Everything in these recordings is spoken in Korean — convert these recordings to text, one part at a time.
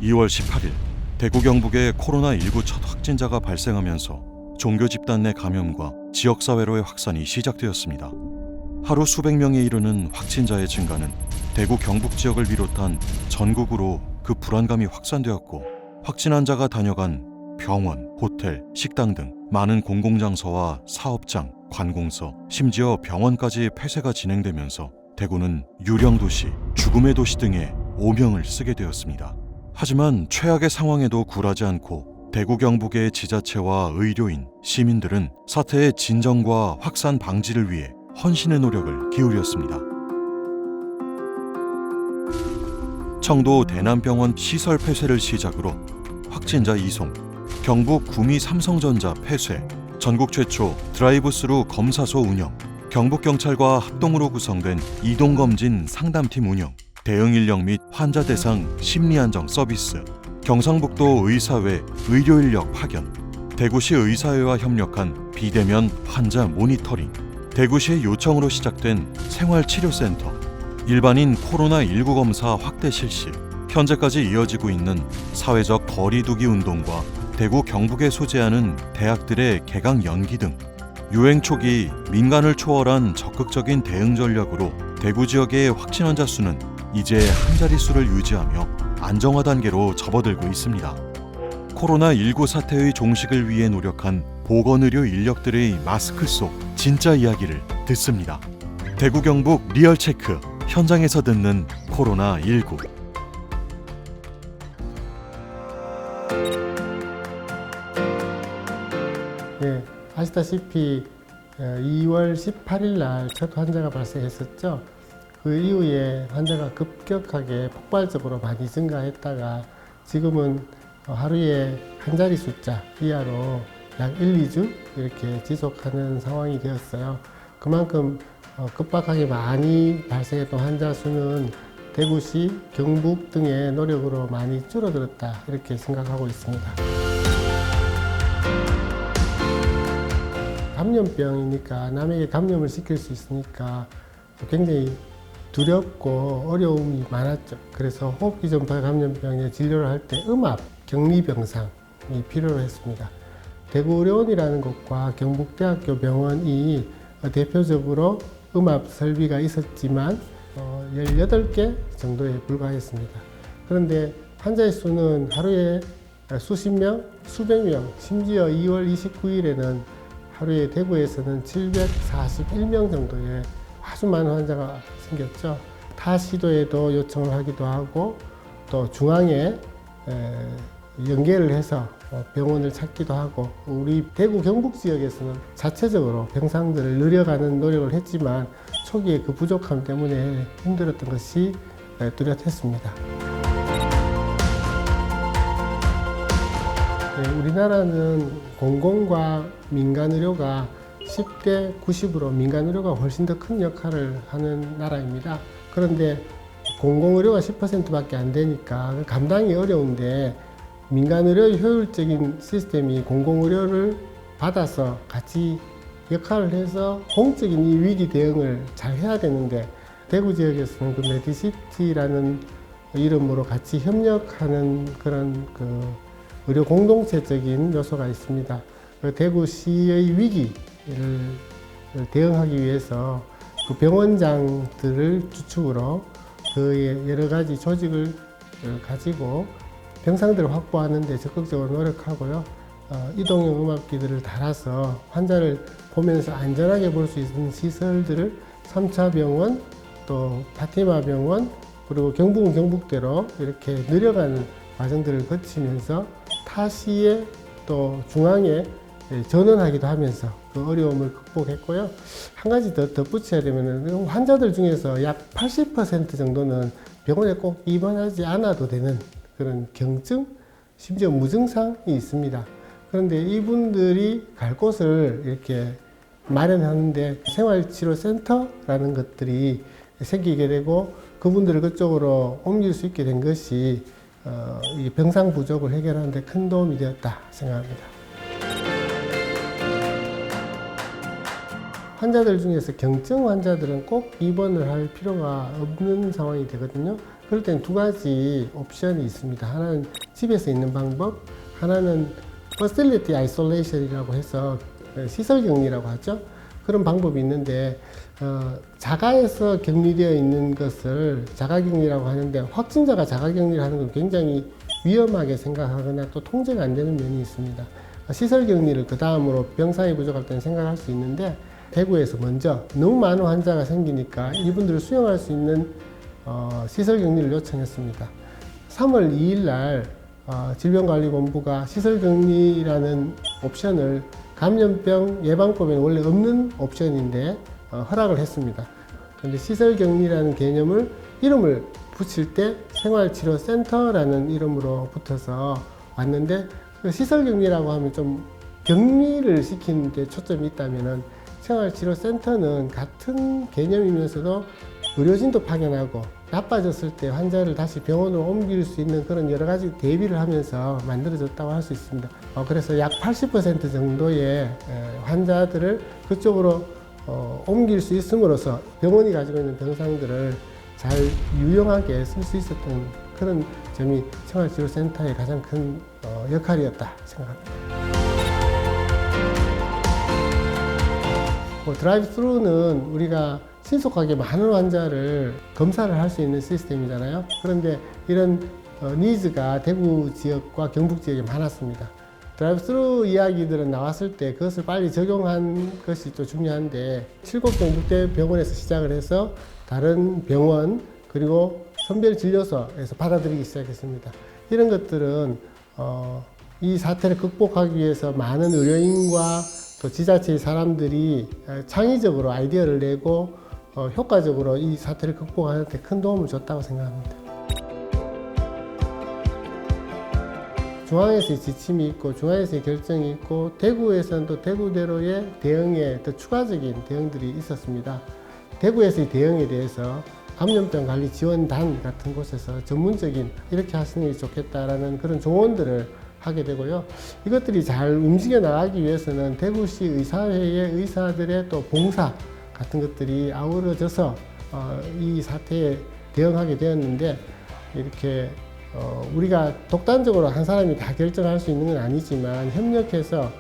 2월 18일 대구 경북에 코로나19 첫 확진자가 발생하면서 종교 집단 내 감염과 지역사회로의 확산이 시작되었습니다. 하루 수백 명에 이르는 확진자의 증가는 대구 경북 지역을 비롯한 전국으로 그 불안감이 확산되었고, 확진 환자가 다녀간 병원, 호텔, 식당 등 많은 공공장소와 사업장, 관공서, 심지어 병원까지 폐쇄가 진행되면서 대구는 유령도시, 죽음의 도시 등의 오명을 쓰게 되었습니다. 하지만 최악의 상황에도 굴하지 않고 대구 경북의 지자체와 의료인, 시민들은 사태의 진정과 확산 방지를 위해 헌신의 노력을 기울였습니다. 청도 대남병원 시설 폐쇄를 시작으로 확진자 이송, 경북 구미 삼성전자 폐쇄, 전국 최초 드라이브스루 검사소 운영, 경북경찰과 합동으로 구성된 이동검진 상담팀 운영, 대응 인력 및 환자 대상 심리안정 서비스, 경상북도 의사회 의료인력 파견, 대구시 의사회와 협력한 비대면 환자 모니터링, 대구시의 요청으로 시작된 생활치료센터, 일반인 코로나19 검사 확대 실시, 현재까지 이어지고 있는 사회적 거리 두기 운동과 대구 경북에 소재하는 대학들의 개강 연기 등 유행 초기 민간을 초월한 적극적인 대응 전략으로 대구 지역의 확진 환자 수는 이제 한 자릿수를 유지하며 안정화 단계로 접어들고 있습니다. 코로나19 사태의 종식을 위해 노력한 보건의료 인력들의 마스크 속 진짜 이야기를 듣습니다. 대구 경북 리얼체크, 현장에서 듣는 코로나19. 네, 아시다시피 2월 18일 날 첫 환자가 발생했었죠. 그 이후에 환자가 급격하게 폭발적으로 많이 증가했다가 지금은 하루에 한 자리 숫자 이하로 약 1, 2주 이렇게 지속하는 상황이 되었어요. 그만큼 급박하게 많이 발생했던 환자 수는 대구시, 경북 등의 노력으로 많이 줄어들었다 이렇게 생각하고 있습니다. 감염병이니까 남에게 감염을 시킬 수 있으니까 굉장히 두렵고 어려움이 많았죠. 그래서 호흡기 전파 감염병의 진료를 할 때 음압, 격리병상이 필요로 했습니다. 대구의료원이라는 곳과 경북대학교 병원이 대표적으로 음압 설비가 있었지만 18개 정도에 불과했습니다. 그런데 환자의 수는 하루에 수십 명, 수백 명, 심지어 2월 29일에는 하루에 대구에서는 741명 정도의 아주 많은 환자가 생겼죠. 타 시도에도 요청을 하기도 하고 또 중앙에 연계를 해서 병원을 찾기도 하고, 우리 대구 경북 지역에서는 자체적으로 병상들을 늘려가는 노력을 했지만 초기에 그 부족함 때문에 힘들었던 것이 뚜렷했습니다. 우리나라는 공공과 민간 의료가 10대 90으로 민간 의료가 훨씬 더 큰 역할을 하는 나라입니다. 그런데 공공의료가 10%밖에 안 되니까 감당이 어려운데, 민간 의료의 효율적인 시스템이 공공의료를 받아서 같이 역할을 해서 공적인 이 위기 대응을 잘 해야 되는데, 대구 지역에서는 그 메디시티라는 이름으로 같이 협력하는 그런 의료 공동체적인 요소가 있습니다. 대구시의 위기를 대응하기 위해서 그 병원장들을 주축으로 그의 여러 가지 조직을 가지고 병상들을 확보하는 데 적극적으로 노력하고요. 이동형 음압기들을 달아서 환자를 보면서 안전하게 볼 수 있는 시설들을 3차 병원, 또 파티마 병원, 그리고 경북은 경북대로 이렇게 늘려가는 과정들을 거치면서 타시에 또 중앙에 전원하기도 하면서 그 어려움을 극복했고요. 한 가지 더 덧붙여야 되면, 환자들 중에서 약 80% 정도는 병원에 꼭 입원하지 않아도 되는 그런 경증, 심지어 무증상이 있습니다. 그런데 이분들이 갈 곳을 이렇게 마련하는데 생활치료센터라는 것들이 생기게 되고, 그분들을 그쪽으로 옮길 수 있게 된 것이 이 병상 부족을 해결하는 데 큰 도움이 되었다 생각합니다. 환자들 중에서 경증 환자들은 꼭 입원을 할 필요가 없는 상황이 되거든요. 그럴 때는 두 가지 옵션이 있습니다. 하나는 집에서 있는 방법, 하나는 Facility Isolation이라고 해서 시설 격리라고 하죠. 그런 방법이 있는데 자가에서 격리되어 있는 것을 자가격리라고 하는데 확진자가 자가격리를 하는 건 굉장히 위험하게 생각하거나 또 통제가 안 되는 면이 있습니다. 시설 격리를 그 다음으로 병상이 부족할 때는 생각할 수 있는데 대구에서 먼저 너무 많은 환자가 생기니까 이분들을 수용할 수 있는 시설 격리를 요청했습니다. 3월 2일 날 질병관리본부가 시설 격리라는 옵션을 감염병 예방법에는 원래 없는 옵션인데 허락을 했습니다. 그런데 시설 격리라는 개념을 이름을 붙일 때 생활치료센터라는 이름으로 붙어서 왔는데 시설 격리라고 하면 좀 격리를 시키는 데 초점이 있다면은 생활치료센터는 같은 개념이면서도 의료진도 파견하고 나빠졌을 때 환자를 다시 병원으로 옮길 수 있는 그런 여러 가지 대비를 하면서 만들어졌다고 할 수 있습니다. 그래서 약 80% 정도의 환자들을 그쪽으로 옮길 수 있음으로써 병원이 가지고 있는 병상들을 잘 유용하게 쓸 수 있었던 그런 점이 생활치료센터의 가장 큰 역할이었다 생각합니다. 드라이브 스루는 우리가 신속하게 많은 환자를 검사를 할 수 있는 시스템이잖아요. 그런데 이런 니즈가 대구 지역과 경북 지역에 많았습니다. 드라이브 스루 이야기들은 나왔을 때 그것을 빨리 적용한 것이 또 중요한데 7곳 병원에서 시작을 해서 다른 병원 그리고 선별진료소에서 받아들이기 시작했습니다. 이런 것들은 이 사태를 극복하기 위해서 많은 의료인과 또 지자체의 사람들이 창의적으로 아이디어를 내고 효과적으로 이 사태를 극복하는 데 큰 도움을 줬다고 생각합니다. 중앙에서의 지침이 있고 중앙에서의 결정이 있고 대구에서는 또 대구대로의 대응에 더 추가적인 대응들이 있었습니다. 대구에서의 대응에 대해서 감염병 관리 지원단 같은 곳에서 전문적인 이렇게 하시는 게 좋겠다라는 그런 조언들을 하게 되고요. 이것들이 잘 움직여 나가기 위해서는 대구시 의사회의 의사들의 또 봉사 같은 것들이 아우러져서 이 사태에 대응하게 되었는데 이렇게 우리가 독단적으로 한 사람이 다 결정할 수 있는 건 아니지만 협력해서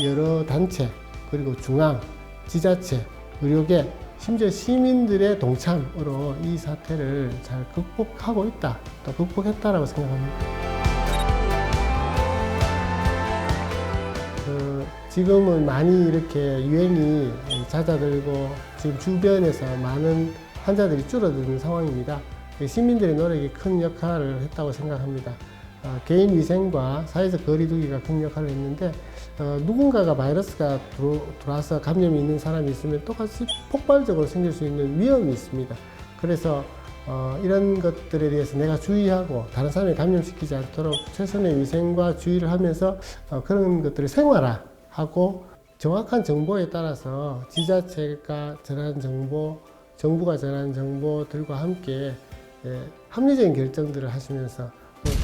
여러 단체 그리고 중앙, 지자체, 의료계 심지어 시민들의 동참으로 이 사태를 잘 극복하고 있다, 또 극복했다라고 생각합니다. 지금은 많이 이렇게 유행이 잦아들고 지금 주변에서 많은 환자들이 줄어드는 상황입니다. 시민들의 노력이 큰 역할을 했다고 생각합니다. 개인 위생과 사회적 거리두기가 큰 역할을 했는데 누군가가 바이러스가 들어와서 감염이 있는 사람이 있으면 똑같이 폭발적으로 생길 수 있는 위험이 있습니다. 그래서 이런 것들에 대해서 내가 주의하고 다른 사람이 감염시키지 않도록 최선의 위생과 주의를 하면서 그런 것들을 생활화하고 정확한 정보에 따라서 지자체가 전한 정보, 정부가 전한 정보들과 함께 합리적인 결정들을 하시면서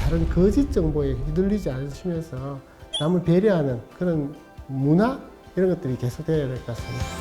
다른 거짓 정보에 휘둘리지 않으시면서 남을 배려하는 그런 문화 이런 것들이 계속되어야 될 것 같습니다.